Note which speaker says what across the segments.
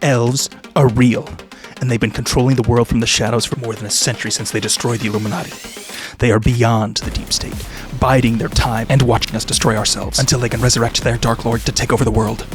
Speaker 1: Elves are real, and they've been controlling the world from the shadows for more than a century since they destroyed the Illuminati. They are beyond the deep state, biding their time and watching us destroy ourselves until they can resurrect their Dark Lord to take over the world.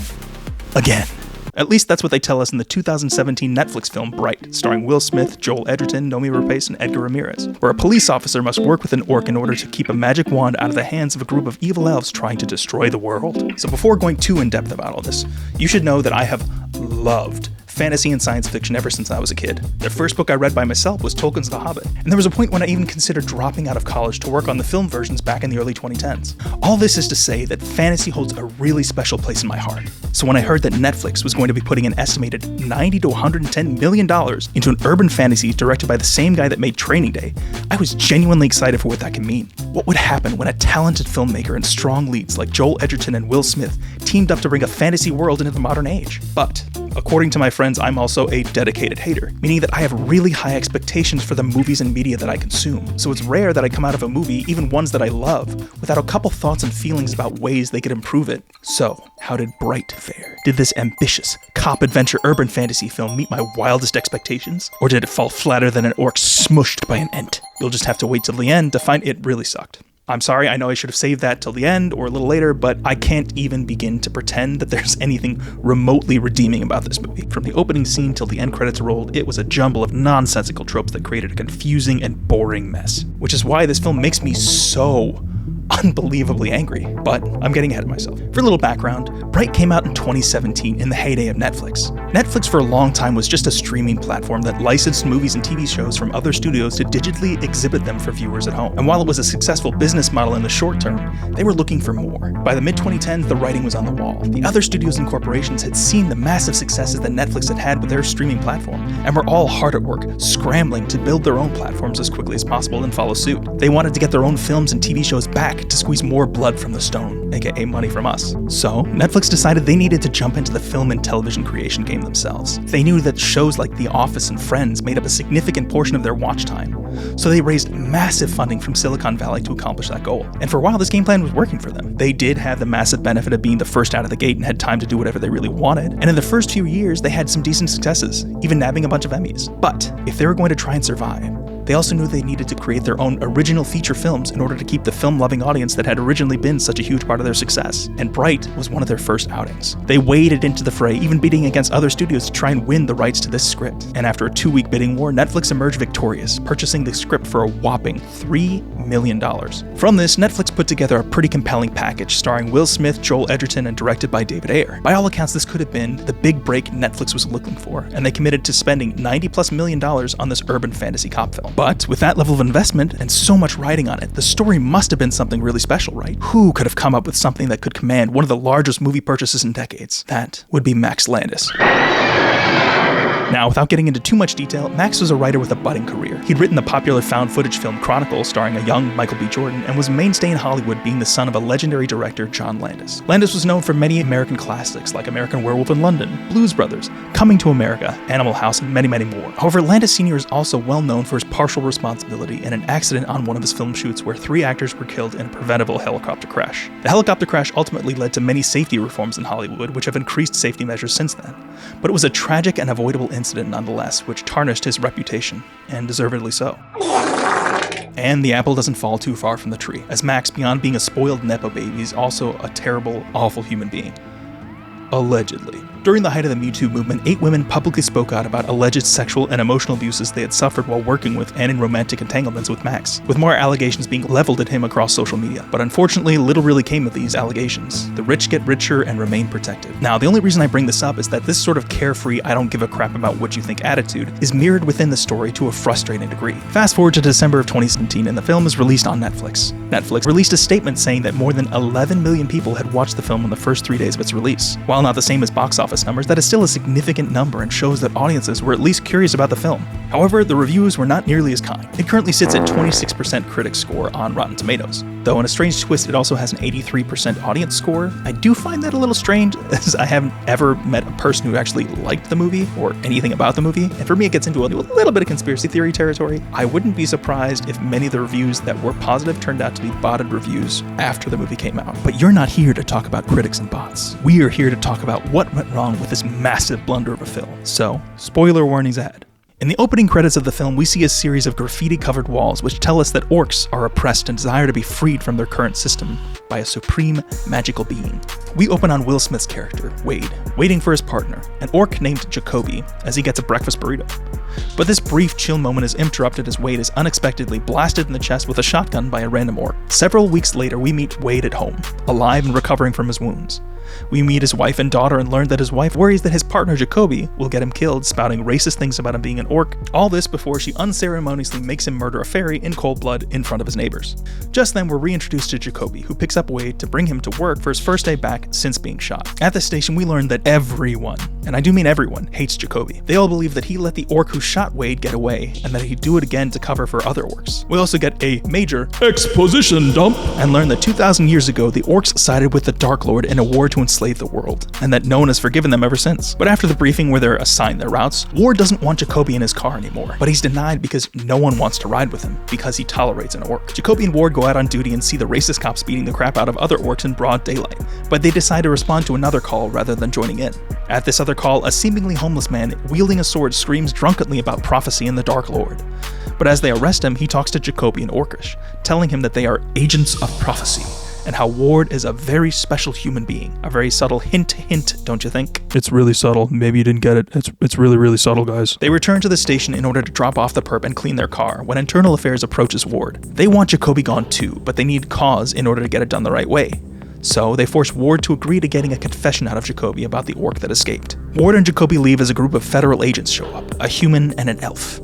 Speaker 1: Again. At least that's what they tell us in the 2017 Netflix film Bright, starring Will Smith, Joel Edgerton, Nomi Rapace, and Edgar Ramirez, where a police officer must work with an orc in order to keep a magic wand out of the hands of a group of evil elves trying to destroy the world. So before going too in-depth about all this, you should know that I have loved fantasy and science fiction ever since I was a kid. The first book I read by myself was Tolkien's The Hobbit, and there was a point when I even considered dropping out of college to work on the film versions back in the early 2010s. All this is to say that fantasy holds a really special place in my heart. So when I heard that Netflix was going to be putting an estimated $90 to $110 million into an urban fantasy directed by the same guy that made Training Day, I was genuinely excited for what that can mean. What would happen when a talented filmmaker and strong leads like Joel Edgerton and Will Smith teamed up to bring a fantasy world into the modern age? But according to my friends, I'm also a dedicated hater, meaning that I have really high expectations for the movies and media that I consume. So it's rare that I come out of a movie, even ones that I love, without a couple thoughts and feelings about ways they could improve it. So, how did Bright fare? Did this ambitious, cop-adventure urban fantasy film meet my wildest expectations? Or did it fall flatter than an orc smushed by an ent? You'll just have to wait till the end to find it really sucked. I'm sorry, I know I should have saved that till the end or a little later, but I can't even begin to pretend that there's anything remotely redeeming about this movie. From the opening scene till the end credits rolled, it was a jumble of nonsensical tropes that created a confusing and boring mess. Which is why this film makes me so unbelievably angry, but I'm getting ahead of myself. For a little background, Bright came out in 2017 in the heyday of Netflix. Netflix for a long time was just a streaming platform that licensed movies and TV shows from other studios to digitally exhibit them for viewers at home. And while it was a successful business model in the short term, they were looking for more. By the mid-2010s, the writing was on the wall. The other studios and corporations had seen the massive successes that Netflix had had with their streaming platform, and were all hard at work, scrambling to build their own platforms as quickly as possible and follow suit. They wanted to get their own films and TV shows back to squeeze more blood from the stone, aka money from us. So, Netflix decided they needed to jump into the film and television creation game themselves. They knew that shows like The Office and Friends made up a significant portion of their watch time, so they raised massive funding from Silicon Valley to accomplish that goal. And for a while, this game plan was working for them. They did have the massive benefit of being the first out of the gate and had time to do whatever they really wanted. And in the first few years, they had some decent successes, even nabbing a bunch of Emmys. But if they were going to try and survive, they also knew they needed to create their own original feature films in order to keep the film-loving audience that had originally been such a huge part of their success. And Bright was one of their first outings. They waded into the fray, even bidding against other studios to try and win the rights to this script. And after a 2-week bidding war, Netflix emerged victorious, purchasing the script for a whopping $3 million. From this, Netflix put together a pretty compelling package starring Will Smith, Joel Edgerton, and directed by David Ayer. By all accounts, this could have been the big break Netflix was looking for, and they committed to spending $90+ million on this urban fantasy cop film. But with that level of investment and so much riding on it, the story must have been something really special, right? Who could have come up with something that could command one of the largest movie purchases in decades? That would be Max Landis. Now, without getting into too much detail, Max was a writer with a budding career. He'd written the popular found footage film Chronicle, starring a young Michael B. Jordan, and was a mainstay in Hollywood, being the son of a legendary director, John Landis. Landis was known for many American classics like American Werewolf in London, Blues Brothers, Coming to America, Animal House, and many, many more. However, Landis Sr. is also well known for his partial responsibility in an accident on one of his film shoots where 3 actors were killed in a preventable helicopter crash. The helicopter crash ultimately led to many safety reforms in Hollywood, which have increased safety measures since then. But it was a tragic and avoidable incident nonetheless, which tarnished his reputation, and deservedly so. And the apple doesn't fall too far from the tree, as Max, beyond being a spoiled Nepo baby, is also a terrible, awful human being. Allegedly. During the height of the Me Too movement, 8 women publicly spoke out about alleged sexual and emotional abuses they had suffered while working with and in romantic entanglements with Max, with more allegations being leveled at him across social media. But unfortunately, little really came of these allegations. The rich get richer and remain protected. Now, the only reason I bring this up is that this sort of carefree, I don't give a crap about what you think attitude is mirrored within the story to a frustrating degree. Fast forward to December of 2017, and the film is released on Netflix. Netflix released a statement saying that more than 11 million people had watched the film in the first 3 days of its release. While not the same as box office numbers, that is still a significant number and shows that audiences were at least curious about the film. However, the reviews were not nearly as kind. It currently sits at 26% critic score on Rotten Tomatoes. Though in a strange twist, it also has an 83% audience score. I do find that a little strange, as I haven't ever met a person who actually liked the movie or anything about the movie. And for me, it gets into a little bit of conspiracy theory territory. I wouldn't be surprised if many of the reviews that were positive turned out to be botted reviews after the movie came out. But you're not here to talk about critics and bots. We are here to talk about what went wrong with this massive blunder of a film. So, spoiler warnings ahead. In the opening credits of the film, we see a series of graffiti-covered walls which tell us that orcs are oppressed and desire to be freed from their current system by a supreme magical being. We open on Will Smith's character, Wade, waiting for his partner, an orc named Jacoby, as he gets a breakfast burrito. But this brief chill moment is interrupted as Wade is unexpectedly blasted in the chest with a shotgun by a random orc. Several weeks later, we meet Wade at home, alive and recovering from his wounds. We meet his wife and daughter and learn that his wife worries that his partner Jacoby will get him killed, spouting racist things about him being an orc. All this before she unceremoniously makes him murder a fairy in cold blood in front of his neighbors. Just then, we're reintroduced to Jacoby, who picks up Wade to bring him to work for his first day back since being shot. At the station, we learn that everyone, and I do mean everyone, hates Jacoby. They all believe that he let the orc who shot Wade get away, and that he'd do it again to cover for other orcs. We also get a major exposition dump, and learn that 2,000 years ago, the orcs sided with the Dark Lord in a war to enslave the world, and that no one has forgiven them ever since. But after the briefing where they're assigned their routes, Ward doesn't want Jacoby in his car anymore, but he's denied because no one wants to ride with him, because he tolerates an orc. Jacoby and Ward go out on duty and see the racist cops beating the crap out of other orcs in broad daylight, but they decide to respond to another call rather than joining in. At this other call, a seemingly homeless man wielding a sword screams drunkenly about prophecy and the Dark Lord. But as they arrest him, he talks to Jacoby in Orcish, telling him that they are agents of prophecy, and how Ward is a very special human being. A very subtle hint, don't you think?
Speaker 2: It's really subtle. Maybe you didn't get it. It's really, really subtle, guys.
Speaker 1: They return to the station in order to drop off the perp and clean their car when Internal Affairs approaches Ward. They want Jacoby gone too, but they need cause in order to get it done the right way. So they force Ward to agree to getting a confession out of Jacoby about the orc that escaped. Ward and Jacoby leave as a group of federal agents show up, a human and an elf.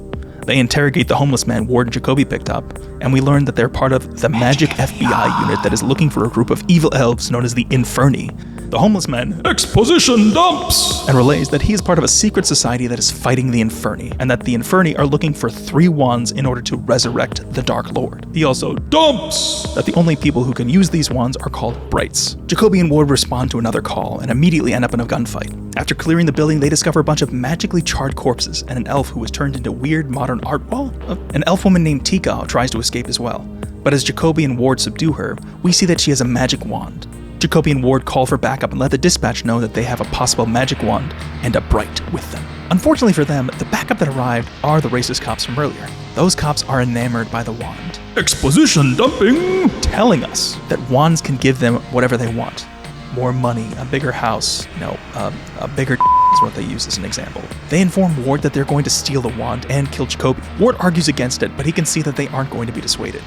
Speaker 1: They interrogate the homeless man Ward and Jacoby picked up, and we learn that they're part of the Magic FBI unit that is looking for a group of evil elves known as the Inferni. The homeless man exposition dumps and relays that he is part of a secret society that is fighting the Inferni, and that the Inferni are looking for 3 wands in order to resurrect the Dark Lord. He also dumps that the only people who can use these wands are called Brights. Jacoby and Ward respond to another call and immediately end up in a gunfight. After clearing the building, they discover a bunch of magically charred corpses and an elf who was turned into weird modern art wall. An elf woman named Tika tries to escape as well, but as Jacoby and Ward subdue her, we see that she has a magic wand. Jacoby and Ward call for backup and let the dispatch know that they have a possible magic wand and a Bright with them. Unfortunately for them, the backup that arrived are the racist cops from earlier. Those cops are enamored by the wand.
Speaker 2: Exposition dumping!
Speaker 1: Telling us that wands can give them whatever they want. More money, a bigger house, a bigger is what they use as an example. They inform Ward that they're going to steal the wand and kill Jacoby. Ward argues against it, but he can see that they aren't going to be dissuaded.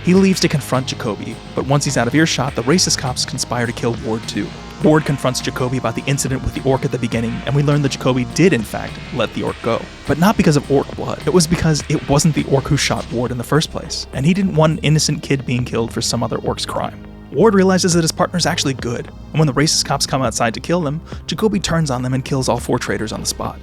Speaker 1: He leaves to confront Jacoby, but once he's out of earshot, the racist cops conspire to kill Ward too. Ward confronts Jacoby about the incident with the orc at the beginning, and we learn that Jacoby did in fact let the orc go. But not because of orc blood, it was because it wasn't the orc who shot Ward in the first place, and he didn't want an innocent kid being killed for some other orc's crime. Ward realizes that his partner's actually good, and when the racist cops come outside to kill them, Jacoby turns on them and kills all 4 traitors on the spot.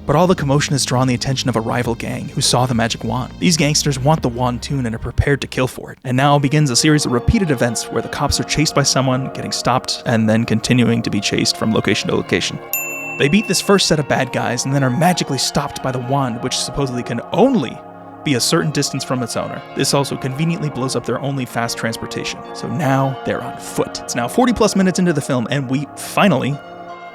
Speaker 1: But all the commotion has drawn the attention of a rival gang who saw the magic wand. These gangsters want the wand too and are prepared to kill for it. And now begins a series of repeated events where the cops are chased by someone, getting stopped, and then continuing to be chased from location to location. They beat this first set of bad guys and then are magically stopped by the wand, which supposedly can only be a certain distance from its owner. This also conveniently blows up their only fast transportation. So now they're on foot. It's now 40 plus minutes into the film and we finally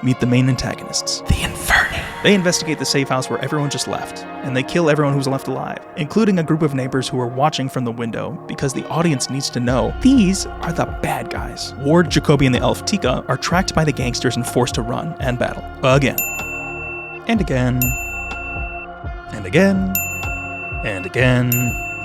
Speaker 1: meet the main antagonists, the Inferni. They investigate the safe house where everyone just left, and they kill everyone who's left alive, including a group of neighbors who are watching from the window because the audience needs to know these are the bad guys. Ward, Jacoby, and the elf Tika are tracked by the gangsters and forced to run and battle again. And again. And again. And again.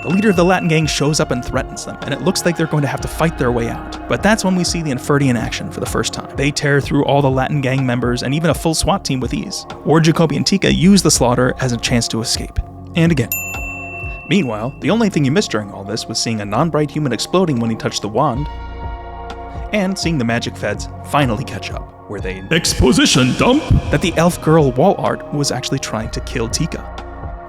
Speaker 1: The leader of the Latin gang shows up and threatens them, and it looks like they're going to have to fight their way out. But that's when we see the Inferni in action for the first time. They tear through all the Latin gang members and even a full SWAT team with ease. Ward, Jacoby, and Tika use the slaughter as a chance to escape. And again. Meanwhile, the only thing you missed during all this was seeing a non-bright human exploding when he touched the wand, and seeing the magic feds finally catch up, where they
Speaker 2: exposition dump
Speaker 1: that the elf girl wall art was actually trying to kill Tika.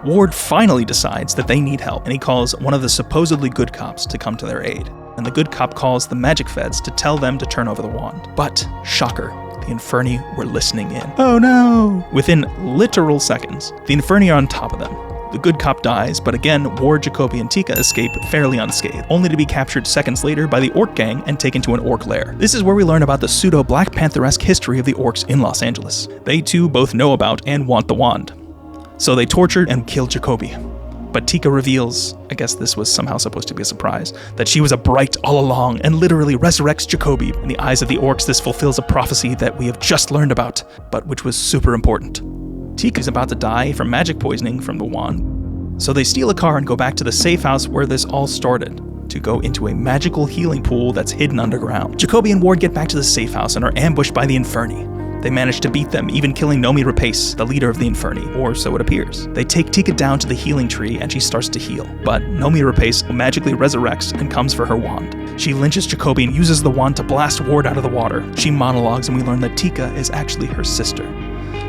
Speaker 1: Ward finally decides that they need help, and he calls one of the supposedly good cops to come to their aid. And the good cop calls the magic feds to tell them to turn over the wand. But, shocker, the Inferni were listening in. Oh no! Within literal seconds, the Inferni are on top of them. The good cop dies, but again, Ward, Jacoby, and Tika escape fairly unscathed, only to be captured seconds later by the Orc gang and taken to an Orc lair. This is where we learn about the pseudo-Black Panther-esque history of the Orcs in Los Angeles. They too both know about and want the wand. So they tortured and killed Jacoby. But Tika reveals, I guess this was somehow supposed to be a surprise, that she was a Bright all along and literally resurrects Jacoby. In the eyes of the Orcs, this fulfills a prophecy that we have just learned about, but which was super important. Tika's about to die from magic poisoning from the wand, so they steal a car and go back to the safe house where this all started, to go into a magical healing pool that's hidden underground. Jacoby and Ward get back to the safe house and are ambushed by the Inferni. They manage to beat them, even killing Nomi Rapace, the leader of the Inferni, or so it appears. They take Tika down to the healing tree and she starts to heal, but Nomi Rapace magically resurrects and comes for her wand. She lynches Jacoby and uses the wand to blast Ward out of the water. She monologues and we learn that Tika is actually her sister.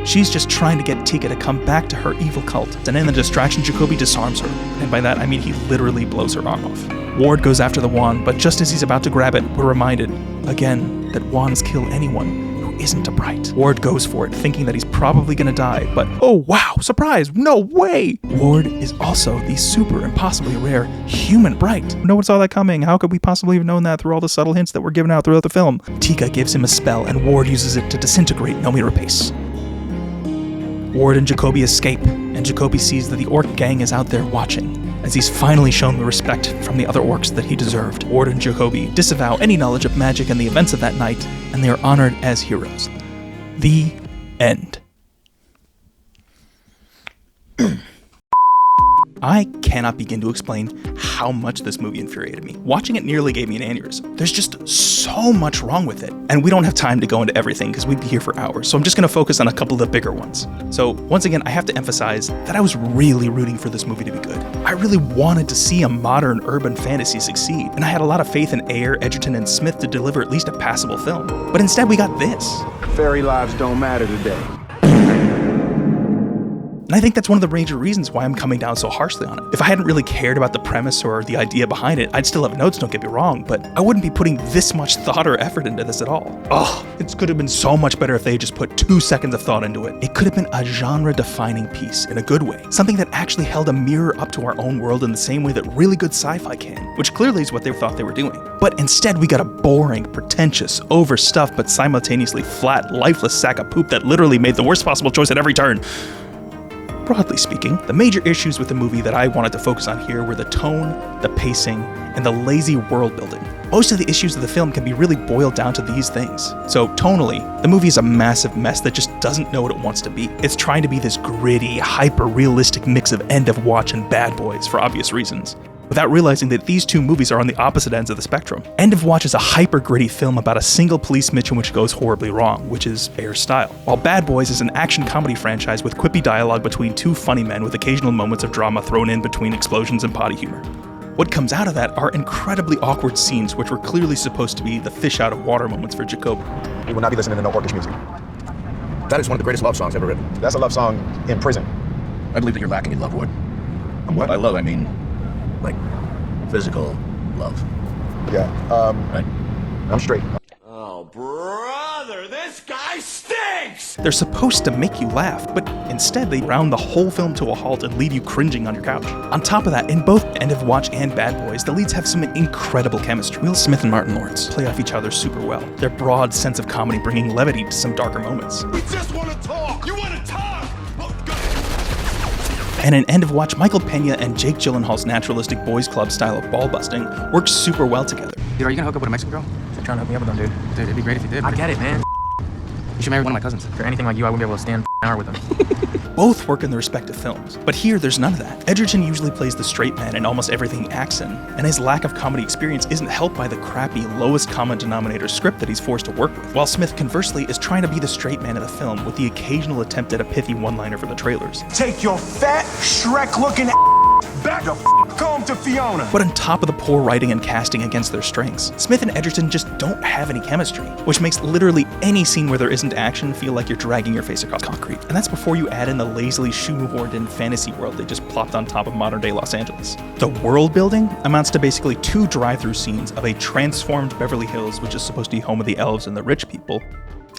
Speaker 1: She's just trying to get Tika to come back to her evil cult, and in the distraction, Jacoby disarms her, and by that I mean he literally blows her arm off. Ward goes after the wand, but just as he's about to grab it, we're reminded, again, that wands kill anyone who isn't a Bright. Ward goes for it, thinking that he's probably gonna die, but oh wow, surprise, no way! Ward is also the super impossibly rare human Bright. No one saw that coming. How could we possibly have known that through all the subtle hints that were given out throughout the film? Tika gives him a spell, and Ward uses it to disintegrate Nomi Rapace. Ward and Jacoby escape, and Jacoby sees that the Orc gang is out there watching, as he's finally shown the respect from the other Orcs that he deserved. Ward and Jacoby disavow any knowledge of magic and the events of that night, and they are honored as heroes. The end. I cannot begin to explain how much this movie infuriated me. Watching it nearly gave me an aneurysm. There's just so much wrong with it. And we don't have time to go into everything because we'd be here for hours. So I'm just going to focus on a couple of the bigger ones. So once again, I have to emphasize that I was really rooting for this movie to be good. I really wanted to see a modern urban fantasy succeed. And I had a lot of faith in Ayer, Edgerton, and Smith to deliver at least a passable film. But instead we got this.
Speaker 3: Fairy lives don't matter today.
Speaker 1: And I think that's one of the major reasons why I'm coming down so harshly on it. If I hadn't really cared about the premise or the idea behind it, I'd still have notes, don't get me wrong, but I wouldn't be putting this much thought or effort into this at all. It could have been so much better if they had just put 2 seconds of thought into it. It could have been a genre-defining piece in a good way. Something that actually held a mirror up to our own world in the same way that really good sci-fi can, which clearly is what they thought they were doing. But instead we got a boring, pretentious, overstuffed, but simultaneously flat, lifeless sack of poop that literally made the worst possible choice at every turn. Broadly speaking, the major issues with the movie that I wanted to focus on here were the tone, the pacing, and the lazy world building. Most of the issues of the film can be really boiled down to these things. So tonally, the movie is a massive mess that just doesn't know what it wants to be. It's trying to be this gritty, hyper-realistic mix of End of Watch and Bad Boys for obvious reasons, without realizing that these two movies are on the opposite ends of the spectrum. End of Watch is a hyper-gritty film about a single police mission which goes horribly wrong, which is Ayer's style, while Bad Boys is an action comedy franchise with quippy dialogue between 2 funny men with occasional moments of drama thrown in between explosions and potty humor. What comes out of that are incredibly awkward scenes which were clearly supposed to be the fish out of water moments for Jacob.
Speaker 4: We will not be listening to no Orcish music. That is one of the greatest love songs ever written. That's a love song in prison.
Speaker 5: I believe that you're lacking in love, Ward. What? By love, I mean, like, physical love.
Speaker 4: Yeah,
Speaker 5: Right?
Speaker 4: I'm straight.
Speaker 3: Oh, brother, this guy stinks!
Speaker 1: They're supposed to make you laugh, but instead they round the whole film to a halt and leave you cringing on your couch. On top of that, in both End of Watch and Bad Boys, the leads have some incredible chemistry. Will Smith and Martin Lawrence play off each other super well, their broad sense of comedy bringing levity to some darker moments.
Speaker 3: We just want to talk! You want to talk!
Speaker 1: And in End of Watch, Michael Pena and Jake Gyllenhaal's naturalistic boys club style of ball busting works super well together.
Speaker 6: Dude, are you gonna hook up with a Mexican girl?
Speaker 7: They're trying to hook me up with them, dude.
Speaker 6: Dude, it'd be great if you did.
Speaker 7: I get it, man.
Speaker 6: You should marry one of my cousins.
Speaker 7: If you're anything like you, I wouldn't be able to stand an hour with them.
Speaker 1: Both work in their respective films, but here there's none of that. Edgerton usually plays the straight man in almost everything he acts in, and his lack of comedy experience isn't helped by the crappy, lowest common denominator script that he's forced to work with, while Smith, conversely, is trying to be the straight man of the film with the occasional attempt at a pithy one-liner for the trailers.
Speaker 3: Take your fat, Shrek-looking back the Welcome to Fiona.
Speaker 1: But on top of the poor writing and casting against their strengths, Smith and Edgerton just don't have any chemistry, which makes literally any scene where there isn't action feel like you're dragging your face across concrete. And that's before you add in the lazily shoehorned in fantasy world they just plopped on top of modern-day Los Angeles. The world building amounts to basically 2 drive-through scenes of a transformed Beverly Hills, which is supposed to be home of the elves and the rich people,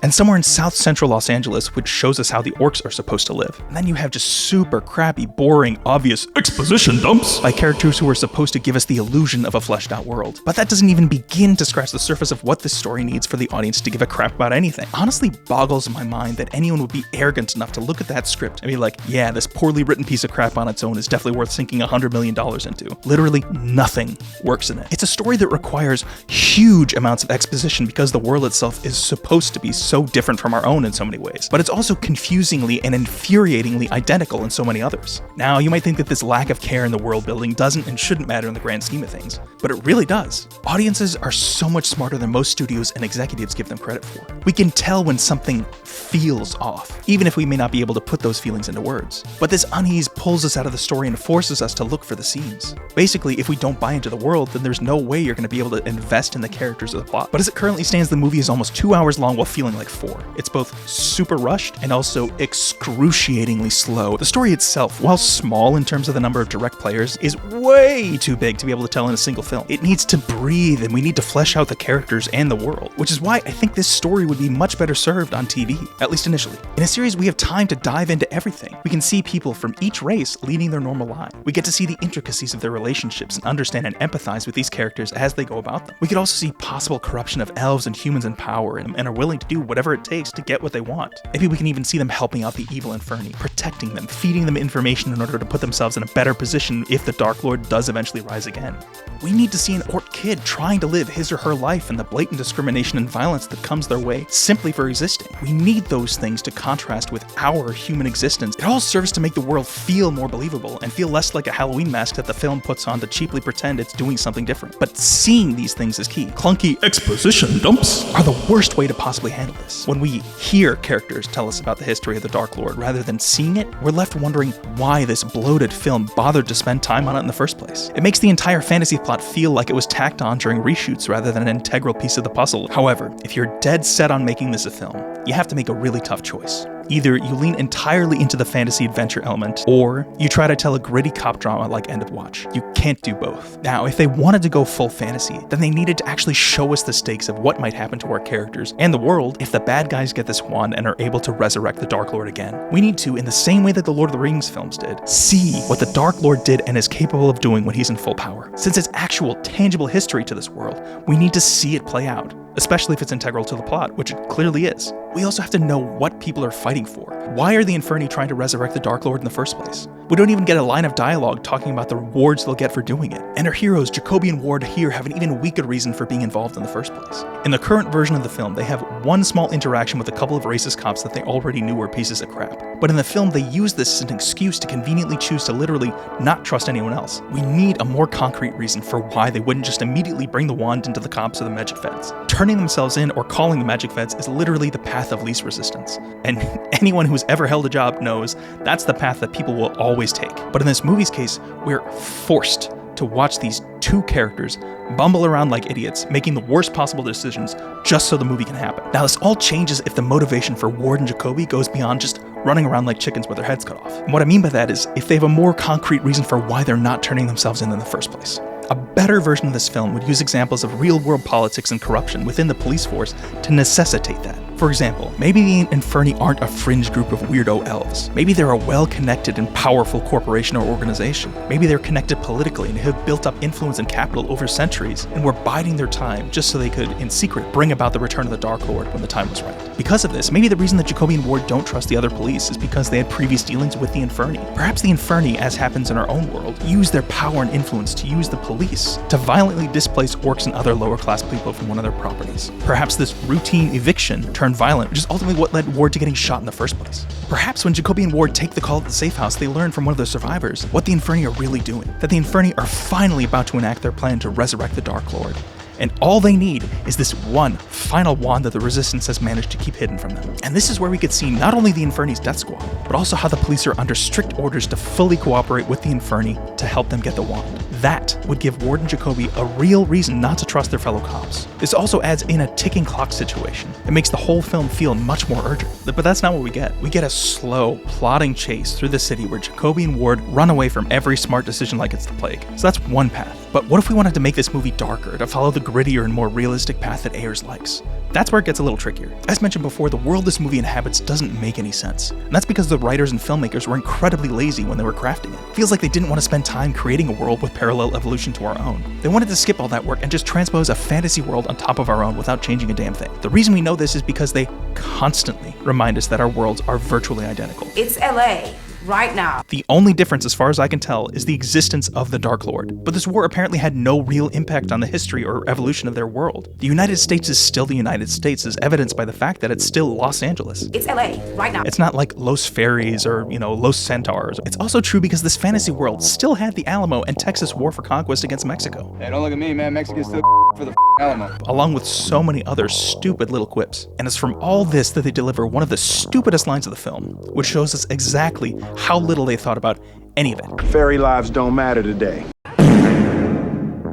Speaker 1: and somewhere in South Central Los Angeles, which shows us how the orcs are supposed to live. And then you have just super crappy, boring, obvious exposition dumps by characters who are supposed to give us the illusion of a fleshed out world. But that doesn't even begin to scratch the surface of what this story needs for the audience to give a crap about anything. Honestly, boggles my mind that anyone would be arrogant enough to look at that script and be like, yeah, this poorly written piece of crap on its own is definitely worth sinking $100 million into. Literally nothing works in it. It's a story that requires huge amounts of exposition because the world itself is supposed to be so different from our own in so many ways, but it's also confusingly and infuriatingly identical in so many others. Now, you might think that this lack of care in the world building doesn't and shouldn't matter in the grand scheme of things, but it really does. Audiences are so much smarter than most studios and executives give them credit for. We can tell when something feels off, even if we may not be able to put those feelings into words. But this unease pulls us out of the story and forces us to look for the seams. Basically, if we don't buy into the world, then there's no way you're going to be able to invest in the characters or the plot. But as it currently stands, the movie is almost 2 hours long while feeling like 4. It's both super rushed and also excruciatingly slow. The story itself, while small in terms of the number of direct players, is way too big to be able to tell in a single film. It needs to breathe, and we need to flesh out the characters and the world, which is why I think this story would be much better served on TV, at least initially. In a series, we have time to dive into everything. We can see people from each race leading their normal life. We get to see the intricacies of their relationships and understand and empathize with these characters as they go about them. We could also see possible corruption of elves and humans in power and are willing to do whatever it takes to get what they want. Maybe we can even see them helping out the evil Inferni, protecting them, feeding them information in order to put themselves in a better position if the Dark Lord does eventually rise again. We need to see an orc kid trying to live his or her life and the blatant discrimination and violence that comes their way simply for existing. We need those things to contrast with our human existence. It all serves to make the world feel more believable and feel less like a Halloween mask that the film puts on to cheaply pretend it's doing something different. But seeing these things is key. Clunky exposition dumps are the worst way to possibly handle this. When we hear characters tell us about the history of the Dark Lord rather than seeing it, we're left wondering why this bloated film bothered to spend time on it in the first place. It makes the entire fantasy plot feel like it was tacked on during reshoots rather than an integral piece of the puzzle. However, if you're dead set on making this a film, you have to make a really tough choice. Either you lean entirely into the fantasy adventure element, or you try to tell a gritty cop drama like End of Watch. You can't do both. Now, if they wanted to go full fantasy, then they needed to actually show us the stakes of what might happen to our characters and the world if the bad guys get this wand and are able to resurrect the Dark Lord again. We need to, in the same way that the Lord of the Rings films did, see what the Dark Lord did and is capable of doing when he's in full power. Since it's actual, tangible history to this world, we need to see it play out, especially if it's integral to the plot, which it clearly is. We also have to know what people are fighting for. Why are the Inferni trying to resurrect the Dark Lord in the first place? We don't even get a line of dialogue talking about the rewards they'll get for doing it. And our heroes, Jacoby and Ward here, have an even weaker reason for being involved in the first place. In the current version of the film, they have one small interaction with a couple of racist cops that they already knew were pieces of crap. But in the film, they use this as an excuse to conveniently choose to literally not trust anyone else. We need a more concrete reason for why they wouldn't just immediately bring the wand into the cops or the magic feds. Turning themselves in or calling the magic feds is literally the path of least resistance. And anyone who's ever held a job knows that's the path that people will always take. But in this movie's case, we're forced to watch these two characters bumble around like idiots, making the worst possible decisions just so the movie can happen. Now, this all changes if the motivation for Ward and Jacoby goes beyond just running around like chickens with their heads cut off. And what I mean by that is if they have a more concrete reason for why they're not turning themselves in the first place. A better version of this film would use examples of real-world politics and corruption within the police force to necessitate that. For example, maybe the Inferni aren't a fringe group of weirdo elves. Maybe they're a well-connected and powerful corporation or organization. Maybe they're connected politically and have built up influence and capital over centuries and were biding their time just so they could, in secret, bring about the return of the Dark Lord when the time was right. Because of this, maybe the reason that Jacoby and Ward don't trust the other police is because they had previous dealings with the Inferni. Perhaps the Inferni, as happens in our own world, use their power and influence to use the police to violently displace orcs and other lower-class people from one of their properties. Perhaps this routine eviction turned violent, which is ultimately what led Ward to getting shot in the first place. Perhaps when Jacoby and Ward take the call at the safe house, they learn from one of the survivors what the Inferni are really doing, that the Inferni are finally about to enact their plan to resurrect the Dark Lord. And all they need is this one final wand that the Resistance has managed to keep hidden from them. And this is where we could see not only the Inferni's death squad, but also how the police are under strict orders to fully cooperate with the Inferni to help them get the wand. that would give Ward and Jacoby a real reason not to trust their fellow cops. This also adds in a ticking clock situation. It makes the whole film feel much more urgent. But that's not what we get. We get a slow, plodding chase through the city where Jacoby and Ward run away from every smart decision like it's the plague. So that's one path. But what if we wanted to make this movie darker, to follow the grittier and more realistic path that Ayers likes? That's where it gets a little trickier. As mentioned before, the world this movie inhabits doesn't make any sense. And that's because the writers and filmmakers were incredibly lazy when they were crafting it. It feels like they didn't want to spend time creating a world with parallel evolution to our own. They wanted to skip all that work and just transpose a fantasy world on top of our own without changing a damn thing. The reason we know this is because they constantly remind us that our worlds are virtually identical.
Speaker 8: It's LA. Right now.
Speaker 1: The only difference, as far as I can tell, is the existence of the Dark Lord. But this war apparently had no real impact on the history or evolution of their world. The United States is still the United States, as evidenced by the fact that it's still Los Angeles.
Speaker 8: It's LA, right now.
Speaker 1: It's not like Los Fairies or, Los Centaurs. It's also true because this fantasy world still had the Alamo and Texas War for Conquest against Mexico.
Speaker 9: Hey, don't look at me, man. Mexicans still for the Alamo.
Speaker 1: Along with so many other stupid little quips. And it's from all this that they deliver one of the stupidest lines of the film, which shows us exactly how little they thought about any of it.
Speaker 3: Fairy lives don't matter today.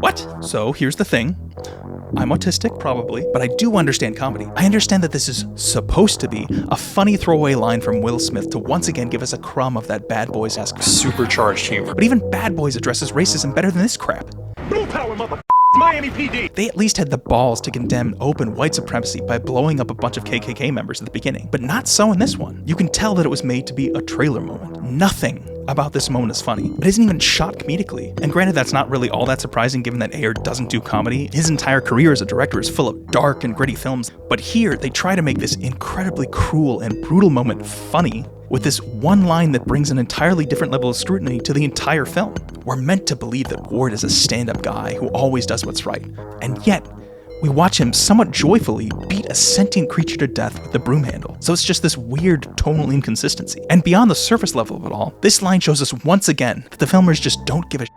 Speaker 1: What? So here's the thing. I'm autistic, probably, but I do understand comedy. I understand that this is supposed to be a funny throwaway line from Will Smith to once again give us a crumb of that Bad Boys-esque
Speaker 10: supercharged humor.
Speaker 1: But even Bad Boys addresses racism better than this crap.
Speaker 3: Blue power, mother. Miami PD.
Speaker 1: They at least had the balls to condemn open white supremacy by blowing up a bunch of KKK members at the beginning, but not so in this one. You can tell that it was made to be a trailer moment. Nothing about this moment is funny. It isn't even shot comedically. And granted, that's not really all that surprising given that Ayer doesn't do comedy. His entire career as a director is full of dark and gritty films. But here, they try to make this incredibly cruel and brutal moment funny with this one line that brings an entirely different level of scrutiny to the entire film. We're meant to believe that Ward is a stand-up guy who always does what's right. And yet, we watch him somewhat joyfully beat a sentient creature to death with the broom handle. So it's just this weird tonal inconsistency. And beyond the surface level of it all, this line shows us once again that the filmmakers just don't give a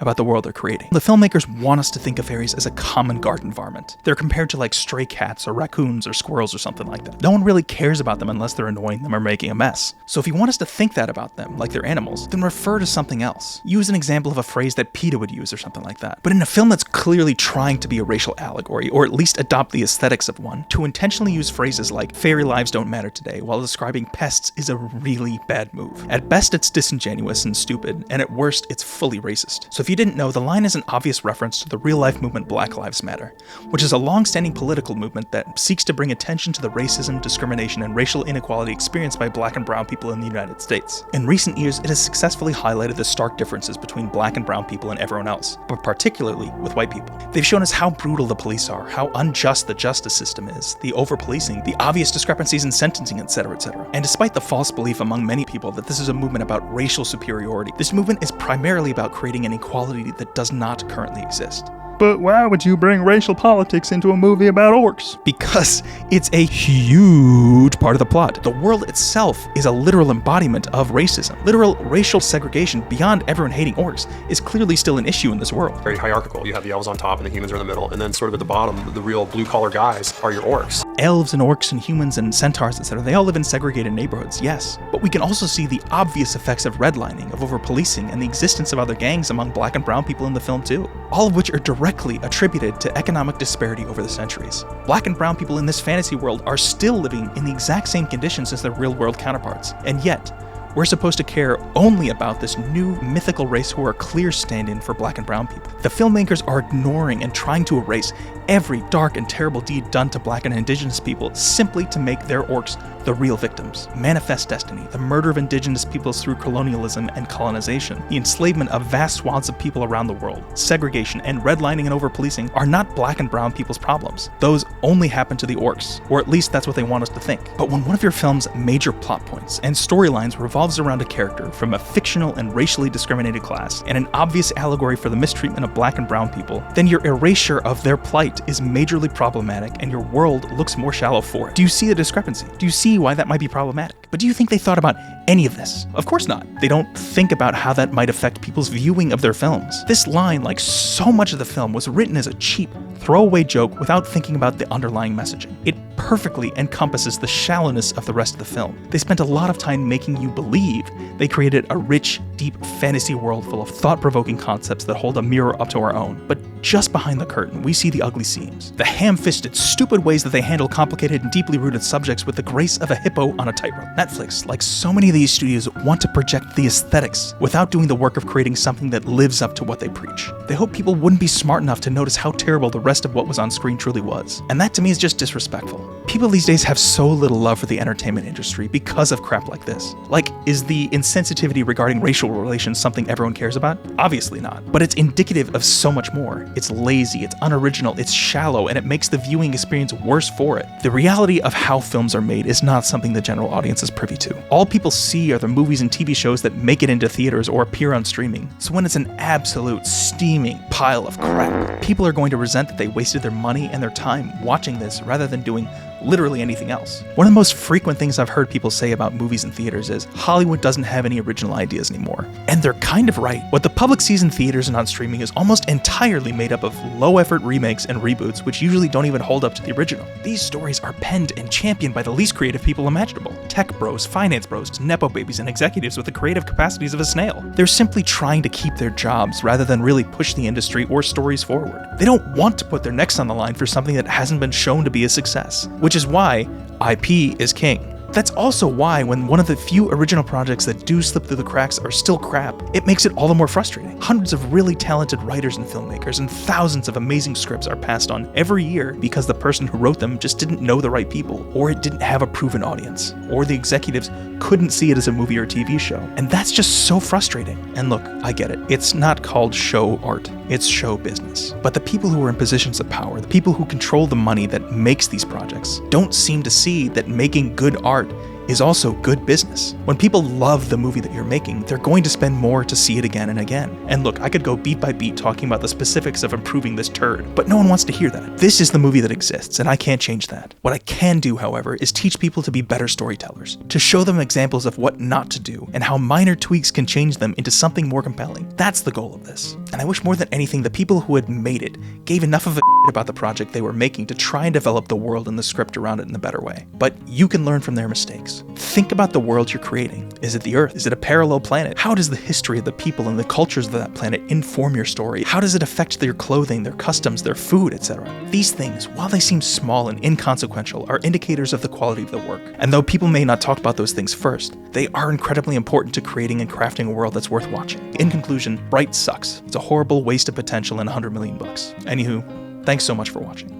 Speaker 1: about the world they're creating. The filmmakers want us to think of fairies as a common garden varmint. They're compared to like stray cats or raccoons or squirrels or something like that. No one really cares about them unless they're annoying them or making a mess. So if you want us to think that about them, like they're animals, then refer to something else. Use an example of a phrase that PETA would use or something like that. But in a film that's clearly trying to be a racial allegory, or at least adopt the aesthetics of one, to intentionally use phrases like fairy lives don't matter today while describing pests is a really bad move. At best, it's disingenuous and stupid, and at worst, it's fully racist. So if you didn't know, the line is an obvious reference to the real-life movement Black Lives Matter, which is a long-standing political movement that seeks to bring attention to the racism, discrimination, and racial inequality experienced by black and brown people in the United States. In recent years, it has successfully highlighted the stark differences between black and brown people and everyone else, but particularly with white people. They've shown us how brutal the police are, how unjust the justice system is, the over-policing, the obvious discrepancies in sentencing, etc., etc. And despite the false belief among many people that this is a movement about racial superiority, this movement is primarily about creating an equality that does not currently exist.
Speaker 2: But why would you bring racial politics into a movie about orcs?
Speaker 1: Because it's a huge part of the plot. The world itself is a literal embodiment of racism. Literal racial segregation beyond everyone hating orcs is clearly still an issue in this world.
Speaker 10: Very hierarchical. You have the elves on top and the humans are in the middle, and then sort of at the bottom, the real blue-collar guys are your orcs.
Speaker 1: Elves and orcs and humans and centaurs, etc., they all live in segregated neighborhoods, yes. But we can also see the obvious effects of redlining, of over-policing, and the existence of other gangs among black and brown people in the film too. All of which are directly attributed to economic disparity over the centuries. Black and brown people in this fantasy world are still living in the exact same conditions as their real-world counterparts, and yet, we're supposed to care only about this new mythical race who are clear stand-in for black and brown people. The filmmakers are ignoring and trying to erase every dark and terrible deed done to black and indigenous people simply to make their orcs the real victims. Manifest destiny, the murder of indigenous peoples through colonialism and colonization, the enslavement of vast swaths of people around the world, segregation, and redlining and over-policing are not black and brown people's problems. Those only happen to the orcs, or at least that's what they want us to think. But when one of your film's major plot points and storylines revolves around a character from a fictional and racially discriminated class, and an obvious allegory for the mistreatment of black and brown people, then your erasure of their plight is majorly problematic and your world looks more shallow for it. Do you see the discrepancy? Do you see why that might be problematic? But do you think they thought about any of this? Of course not. They don't think about how that might affect people's viewing of their films. This line, like so much of the film, was written as a cheap, throwaway joke without thinking about the underlying messaging. It perfectly encompasses the shallowness of the rest of the film. They spent a lot of time making you believe they created a rich, deep fantasy world full of thought-provoking concepts that hold a mirror up to our own. But just behind the curtain, we see the ugly seams. The ham-fisted, stupid ways that they handle complicated and deeply rooted subjects with the grace of a hippo on a tightrope. Netflix, like so many of these studios, want to project the aesthetics without doing the work of creating something that lives up to what they preach. They hope people wouldn't be smart enough to notice how terrible the rest of what was on screen truly was. And that to me is just disrespectful. People these days have so little love for the entertainment industry because of crap like this. Like, is the insensitivity regarding racial relations something everyone cares about? Obviously not. But it's indicative of so much more. It's lazy, it's unoriginal, it's shallow, and it makes the viewing experience worse for it. The reality of how films are made is not something the general audience is privy to. All people see are the movies and TV shows that make it into theaters or appear on streaming. So when it's an absolute steaming pile of crap, people are going to resent that they wasted their money and their time watching this rather than doing literally anything else. One of the most frequent things I've heard people say about movies and theaters is Hollywood doesn't have any original ideas anymore. And they're kind of right. What the public sees in theaters and on streaming is almost entirely made up of low-effort remakes and reboots, which usually don't even hold up to the original. These stories are penned and championed by the least creative people imaginable. Tech bros, finance bros, nepo babies, and executives with the creative capacities of a snail. They're simply trying to keep their jobs rather than really push the industry or stories forward. They don't want to put their necks on the line for something that hasn't been shown to be a success. Which is why IP is king. That's also why when one of the few original projects that do slip through the cracks are still crap, it makes it all the more frustrating. Hundreds of really talented writers and filmmakers and thousands of amazing scripts are passed on every year because the person who wrote them just didn't know the right people, or it didn't have a proven audience, or the executives couldn't see it as a movie or TV show. And that's just so frustrating. And look, I get it. It's not called show art. It's show business. But the people who are in positions of power, the people who control the money that makes these projects, don't seem to see that making good art is also good business. When people love the movie that you're making, they're going to spend more to see it again and again. And look, I could go beat by beat talking about the specifics of improving this turd, but no one wants to hear that. This is the movie that exists, and I can't change that. What I can do, however, is teach people to be better storytellers, to show them examples of what not to do, and how minor tweaks can change them into something more compelling. That's the goal of this. And I wish more than anything the people who had made it gave enough of a about the project they were making to try and develop the world and the script around it in a better way. But you can learn from their mistakes. Think about the world you're creating. Is it the Earth? Is it a parallel planet? How does the history of the people and the cultures of that planet inform your story? How does it affect their clothing, their customs, their food, etc.? These things, while they seem small and inconsequential, are indicators of the quality of the work. And though people may not talk about those things first, they are incredibly important to creating and crafting a world that's worth watching. In conclusion, Bright sucks. It's a horrible waste of potential and $100 million. Anywho, thanks so much for watching.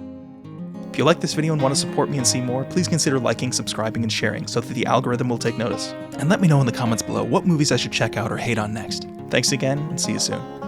Speaker 1: If you like this video and want to support me and see more, please consider liking, subscribing, and sharing so that the algorithm will take notice. And let me know in the comments below what movies I should check out or hate on next. Thanks again, and see you soon.